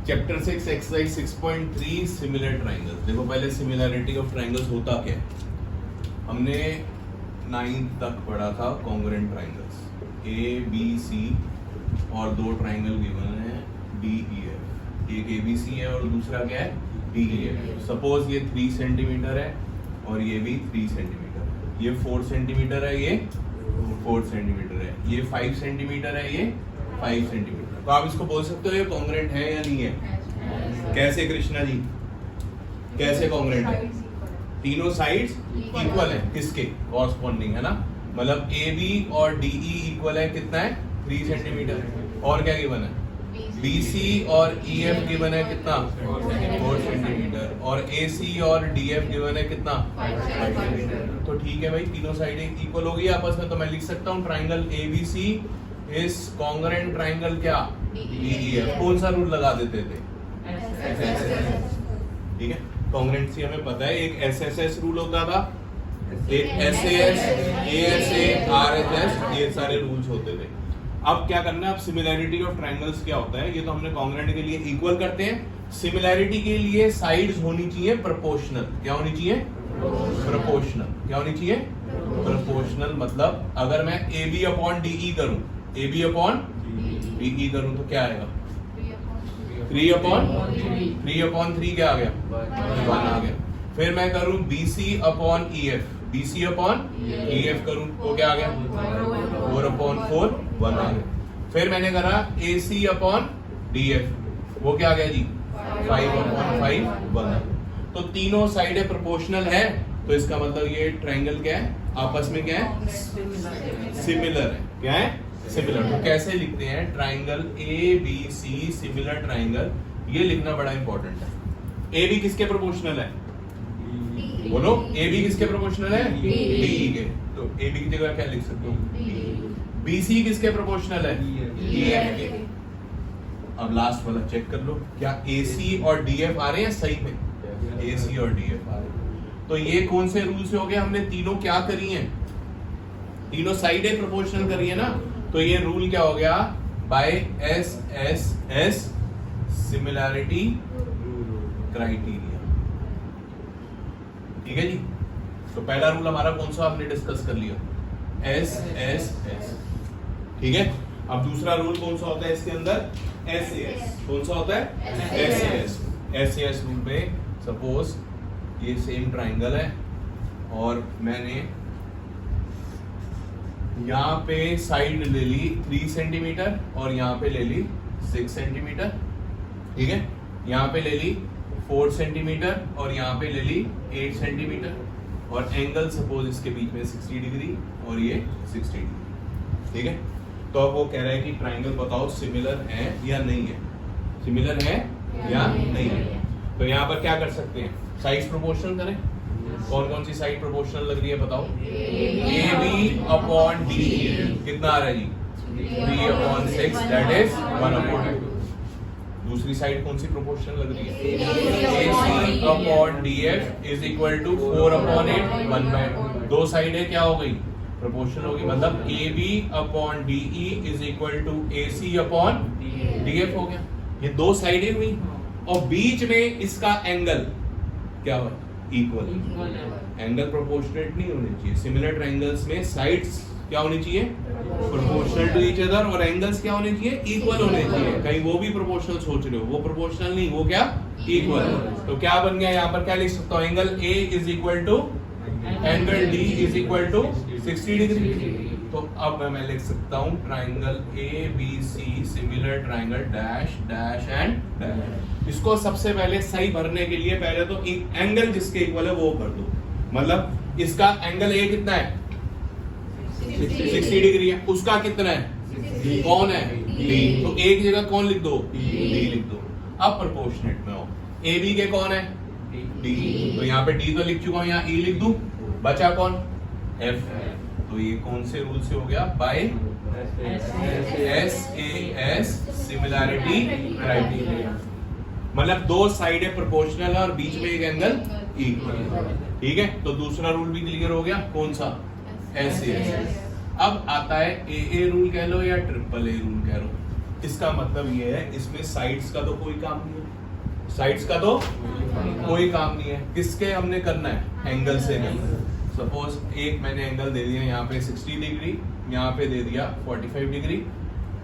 Chapter 6 exercise 6.3 similar triangles. देखो पहले similarity of triangles होता क्या है। हमने 9th तक पढ़ा था congruent triangles, A B C और दो ट्राइंगल गिवन है डी ई एफ। एक ए बी सी है और दूसरा क्या है डी ई एफ। सपोज ये 3 सेंटीमीटर है और ये भी 3 सेंटीमीटर है। ये 4 सेंटीमीटर है, ये 4 सेंटीमीटर है, ये 5 सेंटीमीटर है, ये 5 सेंटीमीटर। तो आप इसको बोल सकते हो ये कॉन्ग्रुएंट है या नहीं है। कैसे कृष्णा जी, कैसे कॉन्ग्रुएंट है? तीनों साइड्स इक्वल है, किसके कॉरस्पॉन्डिंग है ना। मतलब ए बी और डी ई इक्वल है, कितना है 3 सेंटीमीटर। और क्या गिवन है बी सी और ई एफ गिवन है कितना 4 सेंटीमीटर। और ए सी और डी एफ गिवन है कितना 5 सेंटीमीटर। तो ठीक है भाई, तीनों साइडें इक्वल होगी आपस में। तो मैं लिख सकता हूँ ट्राइंगल ए बी सी इस कॉन्ग्रुएंट ट्राइंगल क्या DEF। कौन सा रूल लगा देते थे ठीक है। कॉन्ग्रुएंसी हमें पता है, एक SSS रूल होता था, एक SAS, ASA, RHS, ये सारे रूल्स होते थे। अब क्या करना है, अब सिमिलैरिटी ऑफ ट्राइंगल्स क्या होता है, ये तो हमने कॉन्ग्रुएंट के लिए इक्वल करते हैं। सिमिलैरिटी के लिए साइड्स होनी चाहिए प्रोपोर्शनल। क्या होनी चाहिए प्रोपोर्शनल। क्या होनी चाहिए प्रोपोर्शनल। मतलब अगर मैं AB अपॉन DE करूं, AB अपॉन DE करूं तो क्या आएगा 3 अपॉन 3 क्या आ गया 1 आ गया। फिर मैं करूं BC upon EF, BC upon EF करूं तो क्या आ गया 4 अपॉन 4 1 आ गया। फिर मैंने करा AC अपॉन DF, वो क्या आ गया जी 5 अपॉन 5 1 आ गया। तो तीनों साइडें प्रोपोर्शनल है, तो इसका मतलब ये ट्राइंगल क्या है आपस में क्या है सिमिलर है। क्या है सिमिलर। तो कैसे लिखते हैं ट्राइंगल ABC सिमिलर ट्राइंगल, ये लिखना बड़ा इंपॉर्टेंट है। AB किसके प्रोपोर्शनल है बोलो, AB किसके प्रोपोर्शनल है DE के। तो AB की जगह क्या लिख सकते हो BC किसके प्रोपोर्शनल है EF के। अब लास्ट वाला चेक कर लो, क्या AC और DF आ रहे हैं सही में, AC और DF आ रहे हैं। तो ये कौन से रूल से हो गया, हमने तीनों क्या करी हैं, तीनों साइडें प्रोपोर्शनल करी है ना। तो ये रूल क्या हो गया बाय SSS सिमिलैरिटी क्राइटेरिया। ठीक है जी। तो पहला रूल हमारा कौन सा आपने डिस्कस कर लिया SSS। ठीक है। अब दूसरा रूल कौन सा होता है इसके अंदर SAS। कौन सा होता है SAS रूल पे सपोज ये सेम ट्राइंगल है और मैंने यहाँ पे साइड ले ली 3 सेंटीमीटर और यहाँ पे ले ली 6 सेंटीमीटर। ठीक है। यहाँ पे ले ली 4 सेंटीमीटर और यहाँ पे ले ली 8 सेंटीमीटर। और एंगल सपोज इसके बीच में 60 डिग्री और ये 60 डिग्री। ठीक है। तो अब वो कह रहा है कि ट्राइंगल बताओ सिमिलर है या नहीं है, सिमिलर है या नहीं है। तो यहाँ पर क्या कर सकते हैं, साइड प्रोपोर्शनल करें। कौन कौन सी साइड प्रोपोर्शनल लग रही है बताओ। AB अपॉन DE कितना आ रहा है जी 3 अपॉन 6 दैट इज 1 अपॉन 2। दूसरी साइड कौन सी प्रोपोर्शनल लग रही है AC upon DF is equal to 4 upon 8 1/2। दो साइडें क्या हो गई प्रोपोर्शनल होगी, मतलब AB upon DE is equal to AC upon DF हो गया। ये दो साइडें हुई और बीच में इसका एंगल क्या हुआ इक्वल। एंगल प्रोपोर्शनेट नहीं होने चाहिए। सिमिलर ट्राइंगल्स में साइड्स क्या होनी चाहिए प्रोपोर्शनल टू ईच अदर और एंगल्स क्या होने चाहिए इक्वल होने चाहिए। कहीं वो भी प्रोपोर्शनल सोच रहे हो, वो प्रोपोर्शनल नहीं, वो क्या इक्वल। तो क्या बन गया यहाँ पर, क्या लिख सकता हूँ angle A is equal to angle D is equal to 60 degree. तो अब मैं लिख सकता हूँ triangle ABC similar triangle dash dash and dash. इसको सबसे पहले सही भरने के लिए पहले तो एंगल जिसके इक्वल है वो भर दो। मतलब इसका एंगल A कितना है 60 डिग्री है, उसका कितना है कौन है D। तो A की जगह कौन लिख दो D लिख दो। अब प्रोपोर्शनेट में हो, AB के कौन है D, तो यहाँ पे D तो लिख चुका हूँ, यहाँ E लिख दूं, बचा कौन F। तो ये कौन से रूल से हो गया बाय SAS सिमिलैरिटी क्राइटेरिया। मतलब दो साइडें प्रोपोर्शनल है और बीच में एक एंगल इक्वल। ठीक है। तो दूसरा रूल भी क्लियर हो गया, कौन सा SAS। अब आता है AA रूल कह लो या ट्रिपल A रूल कह लो। इसका मतलब ये है इसमें साइड्स का तो कोई काम नहीं है, साइड्स का तो कोई काम नहीं है। किसके हमने करना है? एंगल से करना है। सपोज एक मैंने एंगल दे दिया यहाँ पे 60 डिग्री, यहाँ पे दे दिया 45 डिग्री,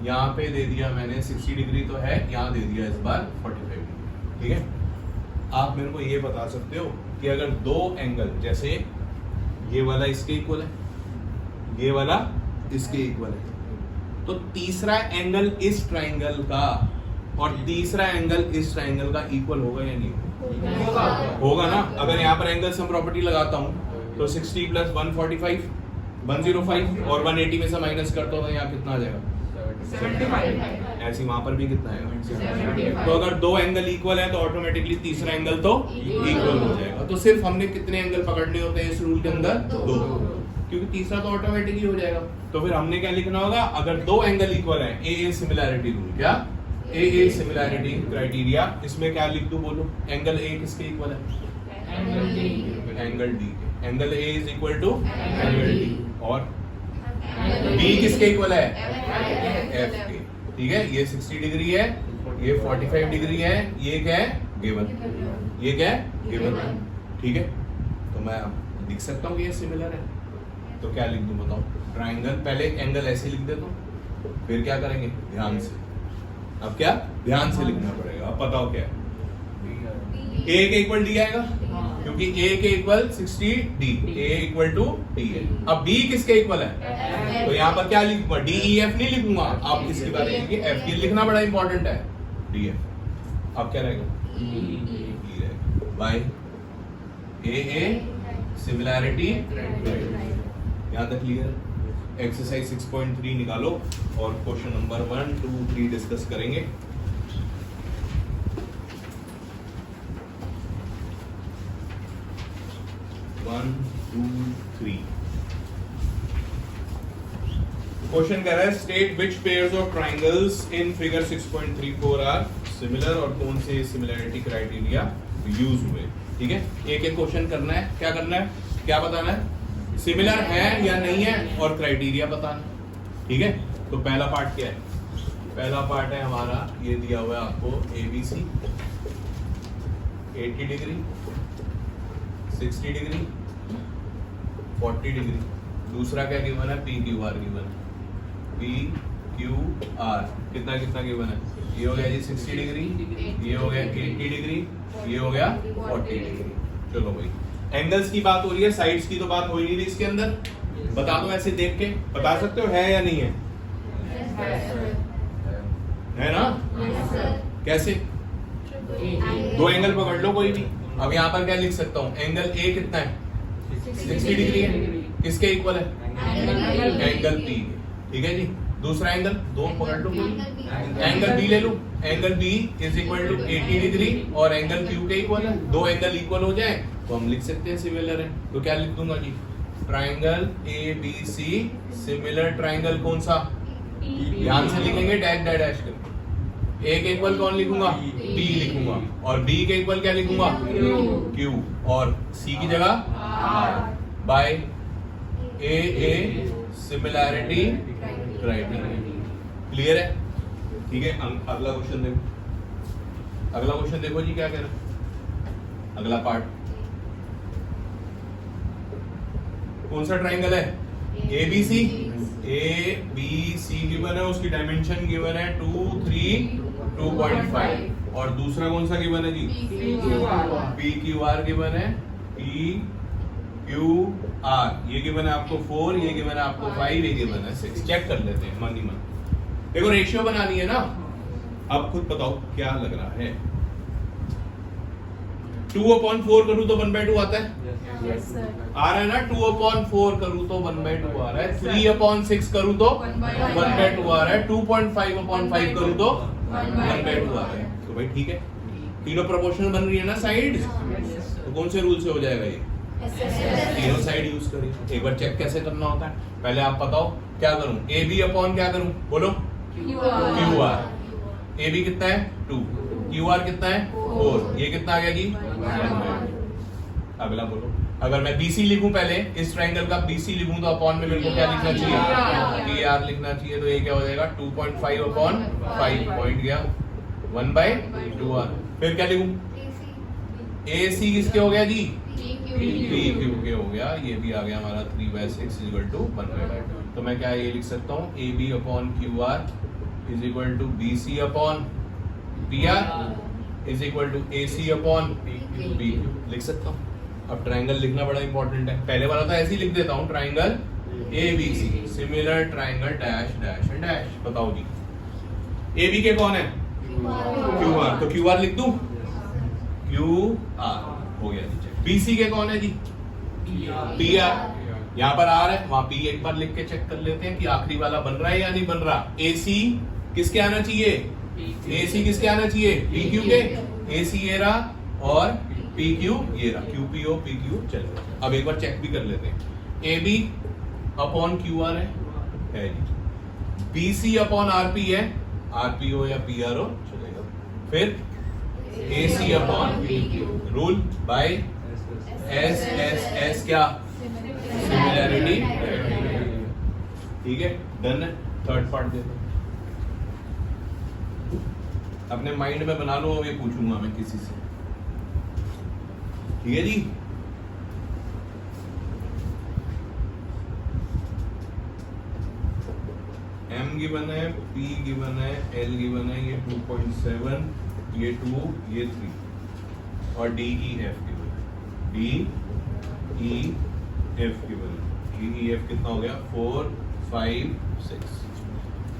यहाँ पे दे दिया मैंने 60 डिग्री तो है, यहाँ दे दिया इस बार 45 डिग्री। ठीक है, आप मेरे को ये बता सकते हो कि अगर दो एंगल, जैसे ये वाला इसके इक्वल है, ये वाला इसके इक्वल है, तो तीसरा एंगल इस ट्राइंगल का और तीसरा एंगल इस ट्राइंगल का इक्वल होगा या नहीं होगा? होगा ना। अगर यहाँ पर एंगल सम प्रॉपर्टी लगाता हूँ तो 60 प्लस 145 105 और 180 में से माइनस करता हूँ तो यहाँ कितना आ जाएगा? 75। ऐसे वहां पर भी कितना आएगा? तो अगर दो एंगल इक्वल है तो ऑटोमेटिकली तीसरा एंगल तो इक्वल हो जाएगा। तो सिर्फ हमने कितने एंगल पकड़ने होते हैं इस रूल के अंदर? दो, क्योंकि तीसरा तो ऑटोमेटिक ही हो जाएगा। तो फिर हमने क्या लिखना होगा? अगर दो एंगल इक्वल है, ए सिमिलैरिटी रूल। क्या? A similarity criteria. इसमें क्या लिख दूं बोलो? एंगल ए किसके इक्वल है? एंगल डी के। Angle A is equal to angle D, और बी किसके इक्वल है? एफ के। ठीक है, ये 60 डिग्री है, ये 45 डिग्री है, ये क्या है? गिवन। ये क्या है? गिवन। ठीक है, तो मैं लिख सकता हूँ कि ये सिमिलर है। तो क्या लिख दूं बताओ? ट्राइंगल, पहले एंगल ऐसे लिख देता हूं, फिर क्या करेंगे? ध्यान से। अब क्या? ध्यान से लिखना पड़ेगा। अब बताओ क्या है? ए के इक्वल डी आएगा, क्योंकि ए के equal 60 D, A equal to D है। अब बी किसके इक्वल है? तो यहाँ पर क्या लिखूंगा? डी ई एफ नहीं लिखूंगा, आप किसके बारे में लिखिए? एफ की लिखना बड़ा इंपॉर्टेंट है। D F. अब क्या रहेगा? ई रहेगा। By A similarity. यहाँ तक क्लियर? एक्सरसाइज 6.3 निकालो और क्वेश्चन नंबर 1, 2, 3 डिस्कस करेंगे। क्वेश्चन कह रहा है state which pairs of triangles in figure 6.34 are similar, और कौन से सिमिलैरिटी क्राइटेरिया यूज हुए। ठीक है, एक एक क्वेश्चन करना है। क्या करना है? क्या बताना है? सिमिलर है या नहीं है और क्राइटेरिया बताना। ठीक है, तो पहला पार्ट क्या है? पहला पार्ट है हमारा, ये दिया हुआ है आपको ABC 80 डिग्री 60 डिग्री 40 डिग्री। दूसरा क्या गिवन है? PQR गिवन है। PQR कितना कितना गिवन है? ये हो गया जी 60 डिग्री, ये हो गया 80 डिग्री, ये हो गया 40 डिग्री। चलो भाई, एंगल्स की बात हो रही है, साइड्स की तो बात हो ही नहीं रही इसके अंदर। बता दो ऐसे देख के, बता सकते हो है या नहीं है? है ना? कैसे? दो एंगल पकड़ लो कोई भी। अब यहाँ पर क्या लिख सकता हूँ? एंगल ए कितना है? 60 डिग्री है। किसके इक्वल है? Angle P. ठीक है जी। दूसरा एंगल दो पकड़ लो कोई, एंगल बी ले लो। Angle B is equal to 80 degree और एंगल क्यू के इक्वल है। दो एंगल इक्वल हो जाए तो हम लिख सकते हैं सिमिलर है। तो क्या लिख दूंगा जी? ट्राइंगल ABC सिमिलर ट्राइंगल कौन सा? ध्यान से लिखेंगे, डैश डैश डैश करके। ए के इक्वल कौन लिखूंगा? बी लिखूंगा, और बी के इक्वल क्या लिखूंगा? क्यू, और सी की जगह by A similarity criteria. Clear है? ठीक है, अगला क्वेश्चन देखो। अगला क्वेश्चन देखो जी, क्या कह रहा है? अगला पार्ट कौन सा ट्राइंगल है? ABC। ABC गिवन है, उसकी डायमेंशन गिवन है 2, 3, 2.5, और दूसरा कौन सा गिवन है जी? PQR गिवन है। PQR ये गिवन है आपको 4, ये गिवन है आपको 5, ये गिवन है 6। चेक कर लेते हैं मन ही मन। देखो रेशियो बनानी है ना। अब खुद बताओ क्या लग रहा है? 2/4 करूं तो 1/2 आता है? Yes, sir. आ रहा है ना? 2/4 करूं तो 1/2 आ रहा है। 3/6 करूं तो 1/2 आ रहा है। 2.5/5 करूं तो 1/2 आ रहा है। तो भाई ठीक है, तीनों प्रोपोर्शनल बन रही है ना साइड। तो कौन से रूल से हो जाएगा ये? तीनों साइड यूज करें। एक बार चेक कैसे करना होता है, पहले आप बताओ क्या करूं? AB अपॉन क्या करूं? बोलो। QR। AB कितना है? 2। QR कितना है? 4। ये कितना आ गया जी? 1/2। अगला बोलो। अगर मैं BC लिखूं पहले, इस ट्रायंगल का BC लिखूं तो अपॉन में मेरे को क्या लिखना चाहिए? PR लिखना चाहिए। तो ये क्या हो जाएगा? 2.5 अपॉन 5 पॉइंट गया 1/2R। फिर क्या लिखूं? AC किसके हो गया जी? PQ के हो गया। ये भी आ गया हमारा 3/6 = 1/2। तो मैं क्या ये लिख सकता हूँ? AB upon QR = BC upon PR = AC upon PQ लिख सकता हूँ। अब ट्रायंगल लिखना बड़ा इंपॉर्टेंट है। पहले वाला तो ऐसे ही लिख देता हूँ, triangle ABC similar triangle dash dash and dash. बताओ जी AB के कौन है? QR। तो QR लिख दूं? QR हो गया जी। BC के कौन है जी? PR। यहाँ पर R है, वहां P एक बार लिख के चेक कर लेते हैं कि आखिरी वाला बन रहा है या नहीं बन रहा। AC किसके आना चाहिए? AC किसके आना चाहिए? PQ के। AC ये रहा और PQ ये रहा। QPO PQ चलो। अब एक बार चेक भी कर लेते हैं। AB अपॉन QR है जी। BC अपॉन RP है, RPO या PRO चलेगा। फिर AC upon PQ rule by S क्या? सिमिलैरिटी। ठीक है, डन है। थर्ड पार्ट देते हैं। अपने माइंड में बना लो, ये पूछूंगा मैं किसी से। ठीक है जी। M गिवन है, P गिवन है, L गिवन है, ये 2.7, ये 2, ये 3 और D E F गिवन है। D E F गिवन है। D E F कितना हो गया? 4 5 6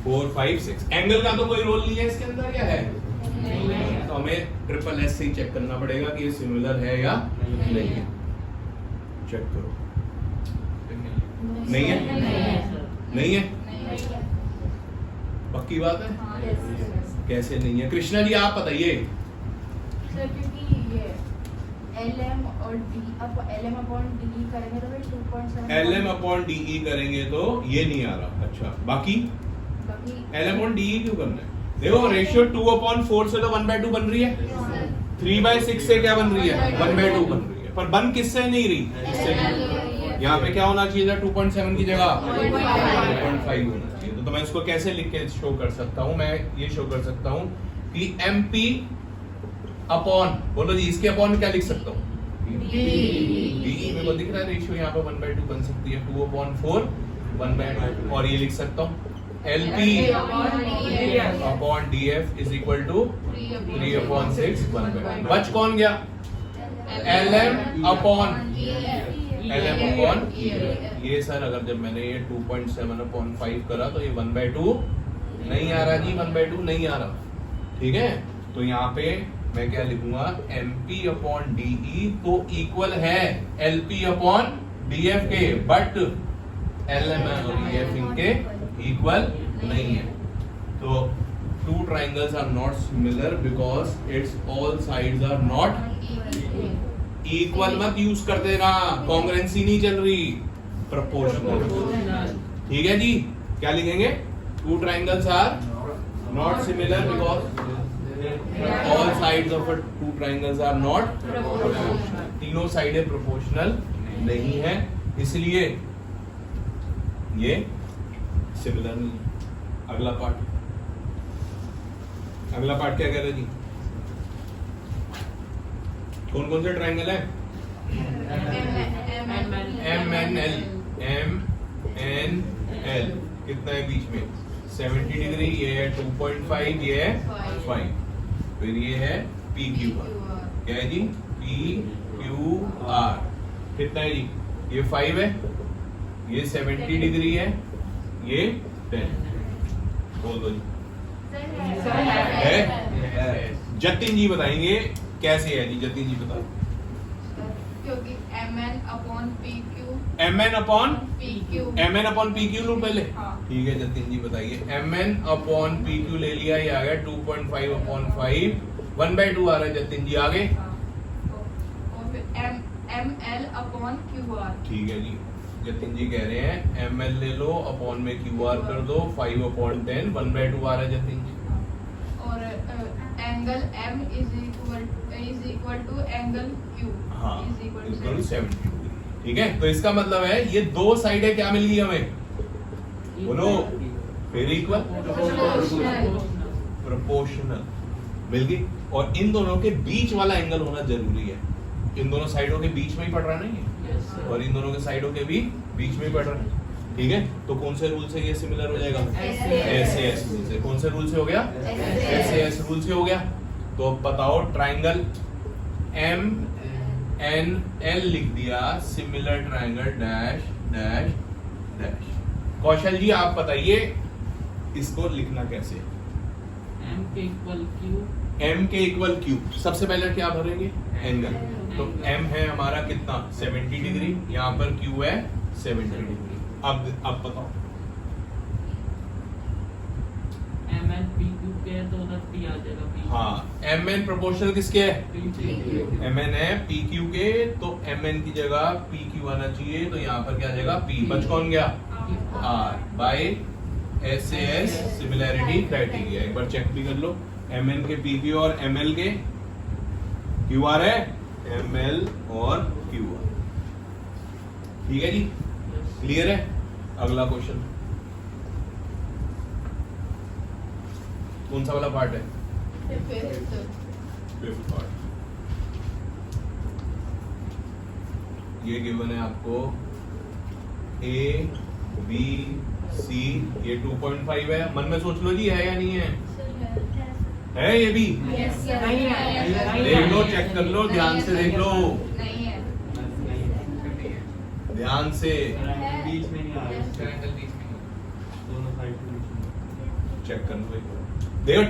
4 5 6। एंगल का तो कोई रोल नहीं है इसके अंदर, क्या है? तो हमें SSS से ही चेक करना पड़ेगा कि ये सिमिलर है या नहीं है। चेक करो। नहीं है? नहीं है? पक्की बात है? कैसे नहीं है? कृष्णा जी आप बताइए। सर क्योंकि ये LM और D LM अपॉन DE करेंगे तो फिर 2.7 LM अपॉन DE करेंगे तो ये नहीं आ रहा। अच्छा, बाकी LM अपॉन DE क्यों करना है? देखो रेशियो 2/4 से तो 1/2 बन रही है। 3/6 से क्या बन रही है? 1/2 बन रही है। पर बन किससे नहीं रही? इससे नहीं। यहाँ पे क्या होना चाहिए था? 2.7 की जगह 2.5 होना चाहिए। तो मैं इसको कैसे लिख के शो कर सकता हूँ? मैं ये शो कर सकता हूँ कि MP अपॉन, बोलो जी इसके अपॉन में क्या लिख सकता हूँ? DE में को दिख रहा है रेशियो यहाँ पे 1/2 बन सकती है। 2/4 1/2 और ये लिख सकता हूँ LP अपॉन DF = 3/6 1/2। बच कौन गया? LM अपॉन ये सर। अगर जब मैंने ये 2.7/5 करा तो ये 1/2 नहीं आ रहा जी, 1/2 नहीं आ रहा। ठीक है, तो यहाँ पे मैं क्या लिखूंगा? MP अपॉन DE तो इक्वल है LP अपॉन DF के, बट LM और EF इनके इक्वल नहीं है। तो two triangles are not similar because its all sides are not equal। मत यूज कर देना, कॉन्ग्रुएंसी नहीं चल रही, प्रोपोर्शनल। ठीक है जी। क्या लिखेंगे? two triangles are not similar because all sides of a two triangles are not proportional। तीनों साइडें प्रोपोर्शनल नहीं है, इसलिए ये सिमिलर नहीं है। अगला पार्ट क्या कह रहे जी? कौन कौन से ट्रायंगल है? MNL कितना है बीच में? 70 डिग्री। ये है 2.5, ये है 5। फिर ये है PQR। क्या है जी? PQR कितना है जी? ये 5 है, ये 70 डिग्री है, ये 10। बोल दो जी। है? जतिन जी बताएंगे कैसे है जी। जतिन जी बताओ। क्योंकि MN अपॉन PQ लो पहले। हाँ। ठीक है जतिन जी बताइए। MN अपॉन PQ ले लिया, ये आ गया 2.5/5 1/2 आ रहा है। जतिन जी आगे। और फिर ML अपॉन QR। ठीक है जी। जतिन जी कह रहे हैं ML ले लो, अपॉन में QR कर दो, 5/10 1/2 आ रहा है जतिन जी। और angle M is equal to angle Q हाँ, इज इक्वल इक्वल 70 डिग्री। ठीक है, तो इसका मतलब है ये दो साइडें क्या मिल गई हमें, बोलो फिर इक्वल प्रोपोर्शनल मिल गई। और इन दोनों के बीच वाला एंगल होना जरूरी है, इन दोनों साइडों के बीच में ही पड़ रहा नहीं है, और इन दोनों के साइडों के भी बीच में ही पड़ रहा है। ठीक है, तो कौन से रूल से ये सिमिलर हो जाएगा, SAS रूल से। कौन से रूल से हो गया, SAS रूल से हो गया। तो अब बताओ ट्राइंगल MNL लिख दिया, similar triangle dash dash dash. Kaushal ji आप बताइए इसको लिखना कैसे। M के इक्वल Q। सबसे पहले क्या भरेंगे, एंगल। तो M है हमारा कितना 70 डिग्री, यहाँ पर Q है 70 डिग्री। अब बताओ MN PQ के है तो उधर P आ जाएगा P। हाँ, MN प्रोपोर्शनल किसके है, PQ। MN है PQ के, तो MN की जगह PQ आना चाहिए, तो यहाँ पर क्या आ जाएगा P। बच कौन गया, R by SAS similarity criteria. एक बार चेक भी कर लो, MN के PQ और ML के QR है, ML और QR। ठीक है जी, क्लियर है। अगला क्वेश्चन कौन सा वाला पार्ट है, फिफ्थ पार्ट। ये गिवन है आपको A B C, ये 2.5 है। मन में सोच लो जी है या नहीं है ये भी, देख लो, चेक कर लो, ध्यान से देख लो, ध्यान से बीच में नहीं आ रहा, एंगल बीच में दोनों साइड के बीच में। चेक कर लो एक बार। देखो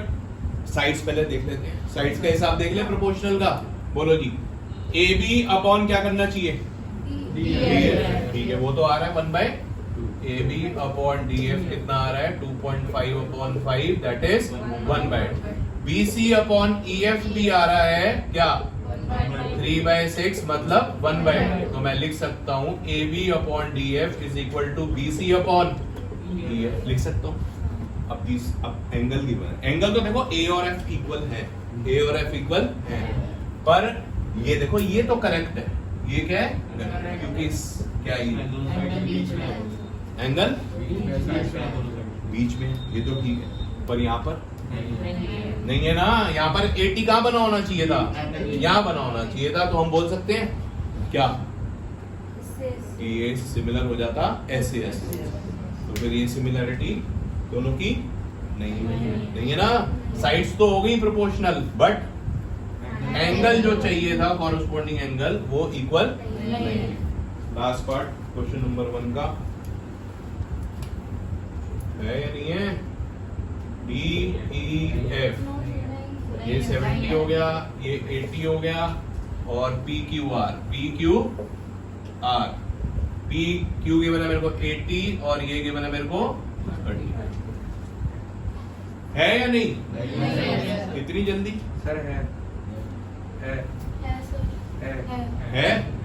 साइड्स पहले देख लेते हैं, साइड्स का हिसाब देख ले प्रोपोर्शनल का। बोलो जी, AB अपॉन क्या करना चाहिए, DF। ठीक है, वो तो आ रहा है 1/2। AB अपॉन DF कितना आ रहा है 2.5 upon 5, that is 1/2। BC upon EF भी आ रहा है क्या 3/6, मतलब 1/2। तो मैं लिख सकता हूं AB upon DF is equal to BC upon EF, लिख सकता हूं। अब एंगल गिवन है, एंगल तो देखो A और F इक्वल है, A और F इक्वल है, पर ये देखो ये तो करेक्ट है, ये क्या है, क्योंकि क्या ये दोनों साइड के बीच में एंगल दोनों बीच में, ये तो ठीक है, पर यहाँ पर साइड। नहीं है ना, यहाँ पर 80 कहाँ बना होना चाहिए था, यहाँ बना होना चाहिए था। तो हम बोल सकते हैं क्या कि ये सिमिलर हो जाता SAS। तो फिर ये सिमिलरिटी दोनों की नहीं है ना, साइड्स तो हो गई प्रोपोर्शनल, बट एंगल जो चाहिए था कॉरस्पॉन्डिंग एंगल वो इक्वल नहीं। लास्ट पार्ट क्वेश्चन नंबर 1 का है या नहीं है, DEF, ये 70 हो गया, ये 80 हो गया, और PQR PQ के बना मेरे को 80 और ये के बना मेरे को 30 है या नहीं, इतनी जल्दी सर है है।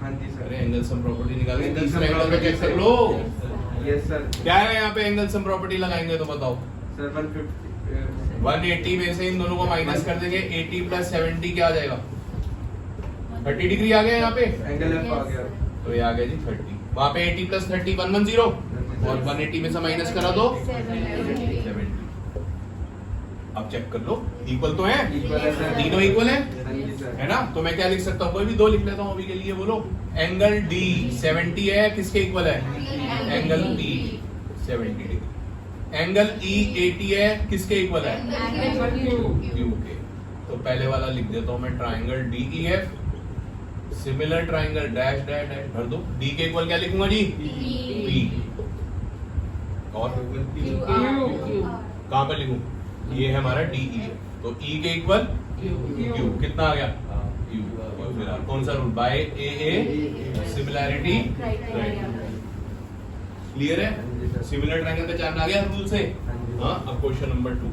हाँ जी सर। अरे एंगल सम प्रॉपर्टी निकाल के Angle तीसरे sum एंगल पे चेक कर लो। Yes sir. क्या है यहाँ पे एंगल सम प्रॉपर्टी लगाएंगे तो बताओ। सर 150 180 में से इन दोनों को माइनस कर देंगे, 80 प्लस 70 क्या आ जाएगा, 30 डिग्री आ गया यहाँ पे, एंगल एफ आ गया। तो ये आ गया जी 30। वहां पे 80 प्लस 30 110, और 180 में से माइनस करा दो 70। अब चेक कर लो, इक्वल तो है, इक्वल है सर। तीनों इक्वल है, हाँ जी सर। है ना। तो मैं क्या लिख सकता हूँ, कोई भी दो लिख लेता हूँ अभी के लिए। बोलो एंगल D 70 है, किसके इक्वल है, angle P 70 degree. Angle E 80 है, किसके इक्वल है, Q के। तो पहले वाला लिख देता हूँ मैं, triangle DEF similar triangle dash dash dash भर दो। D के इक्वल क्या लिखूंगा जी, P। और कहाँ पर लिखूं, ये है हमारा DE, तो E के इक्वल Q कितना आ गया, Q। और फिर कौन सा rule, by AA similarity clear है। सिमिलर ट्रायंगल पहचान आ गया रूल से। हाँ, अब क्वेश्चन नंबर 2।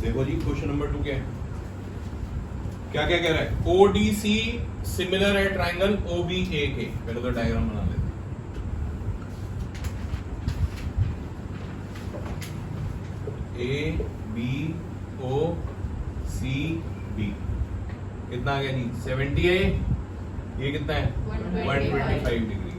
देखो जी क्वेश्चन नंबर 2 क्या है, क्या क्या कह रहा है, ODC सिमिलर है ट्रायंगल OBA के। पहले तो डायग्राम बना लेते हैं। A B O C B. कितना आ गया जी 70 है ये कितना है 125 डिग्री।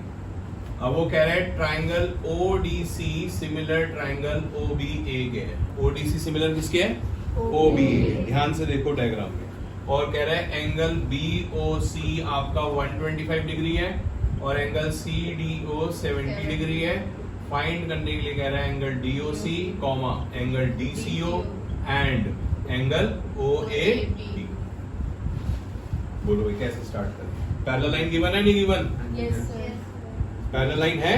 अब वो कह रहा है triangle ODC similar triangle OBA के है। ODC सिमिलर किसके है OBA के। ध्यान से देखो डायग्राम में। और कह रहा है एंगल BOC आपका 125 डिग्री है और एंगल CDO 70 डिग्री है। फाइंड करने के लिए कह रहा है angle DOC comma angle DCO and angle OAB। बोलो भाई कैसे स्टार्ट करें? पैरेलल लाइन गिवन है नहीं given? Yes sir. Parallel line है,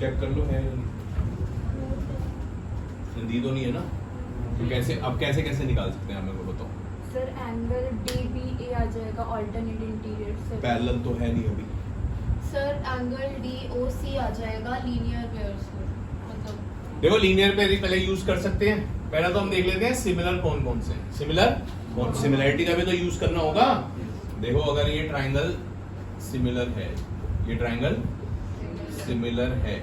चेक कर लो है दी तो नहीं है ना? तो कैसे अब कैसे कैसे निकाल सकते हैं आप मेरे को बताओ। सर एंगल DBA आ जाएगा ऑल्टरनेट इंटीरियर से। पैरेलल तो है नहीं अभी। सर एंगल DOC आ जाएगा लीनियर पेयर से। मतलब देखो लीनियर पे पहले यूज कर सकते हैं। पहला तो हम देख लेते हैं सिमिलर कौन कौन से सिमिलर कौन। सिमिलरिटी का भी तो यूज करना होगा। देखो अगर ये ट्राइंगल सिमिलर है, ये ट्राइंगल सिमिलर है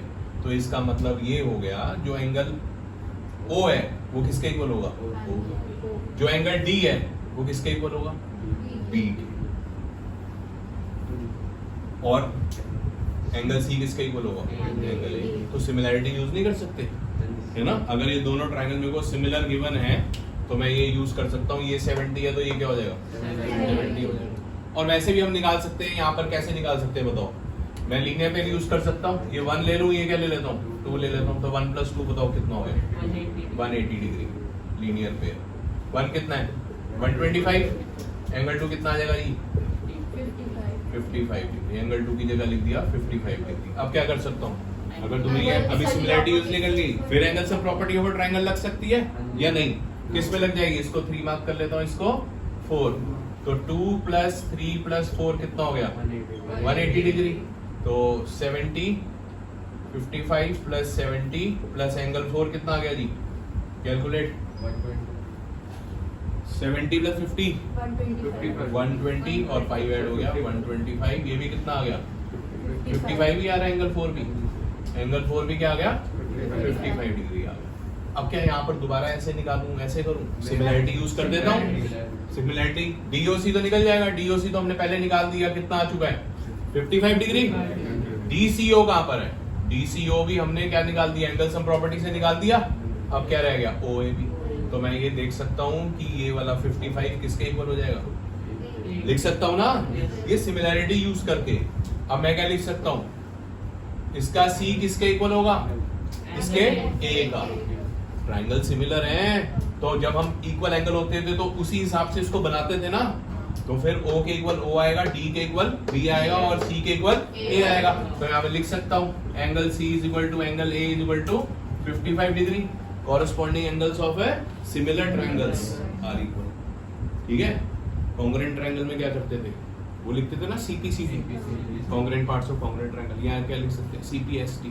तो इसका मतलब ये हो गया जो एंगल O है वो किसके इक्वल होगा? जो एंगल D है वो किसके इक्वल होगा? B के। और एंगल C किसके इक्वल होगा? Angle A। तो सिमिलरिटी यूज नहीं कर सकते है ना? अगर ये दोनों ट्राइंगल मेरे को सिमिलर गिवन है तो मैं ये यूज कर सकता हूँ। ये 70 है तो ये क्या हो जाएगा 70 हो जाएगा। और वैसे भी हम निकाल सकते हैं। यहाँ पर कैसे निकाल सकते हैं बताओ? मैं लीनियर पे यूज कर सकता हूँ। ये 1 ले लूँ, ये क्या ले लेता हूँ 2 ले लेता हूँ। तो 1 + 2 बताओ कितना हो गया 180 डिग्री लीनियर पे। 1 कितना है 125। एंगल 2 कितना आ जाएगा जी 55 डिग्री। एंगल 2 की जगह लिख दिया 55 डिग्री। अब क्या कर सकता हूँ? अगर तुमने ये अभी सिमिलरिटी यूज नहीं कर ली फिर angle sum property of triangle लग सकती है या नहीं? किस पे लग जाएगी? इसको 3 मार्क कर लेता हूँ, इसको 4। तो 2 + 3 + 4 कितना हो गया 180 डिग्री। तो 70 55 + 70 + एंगल 4 कितना आ गया जी? कैलकुलेट 70 + 50 120 और 5 ऐड हो गया 125। ये भी कितना आ गया 55 ही आ रहा है। एंगल 4 भी, एंगल 4 भी क्या आ गया 55 डिग्री आ गया। अब क्या यहाँ पर दोबारा ऐसे निकालूं, ऐसे करूं? सिमिलरिटी यूज कर देता हूँ। सिमिलरिटी DOC तो निकल जाएगा। DOC तो हमने पहले निकाल दिया, कितना आ चुका है 55 डिग्री। DCO कहाँ पर है? DCO भी हमने क्या निकाल दिया? एंगल सम प्रॉपर्टी से निकाल दिया। अब क्या रह गया OAB। तो मैं ये देख सकता हूँ कि ये वाला 55 किसके इक्वल हो जाएगा? लिख सकता हूँ ना ये सिमिलरिटी यूज करके। अब मैं क्या लिख सकता हूँ? इसका C किसके इक्वल होगा? इसके A का। ट्राइंगल सिमिलर है तो जब हम इक्वल एंगल होते थे तो उसी हिसाब से इसको बनाते थे ना। तो फिर O के इक्वल O आएगा, D के इक्वल B आएगा और C के इक्वल A आएगा। तो यहाँ पे लिख सकता हूँ angle C = angle A = 55 degree. Corresponding angles of a similar triangles are equal. ठीक है। कॉन्ग्रुएंट ट्रायंगल में क्या करते थे? वो लिखते थे ना CPCT, congruent parts of congruent triangle. यहाँ क्या लिख सकते हैं CPST।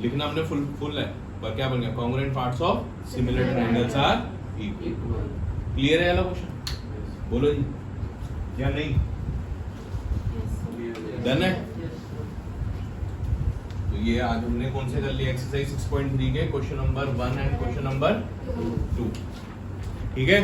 लिखना हमने फुल है पर क्या बन गया congruent parts of similar triangles are equal. Clear है वाला क्वेश्चन? बोलो जी या नहीं? डन है। तो ये आज हमने कौन से कर लिए? एक्सरसाइज 6.3 के question number 1 and question number 2। ठीक है।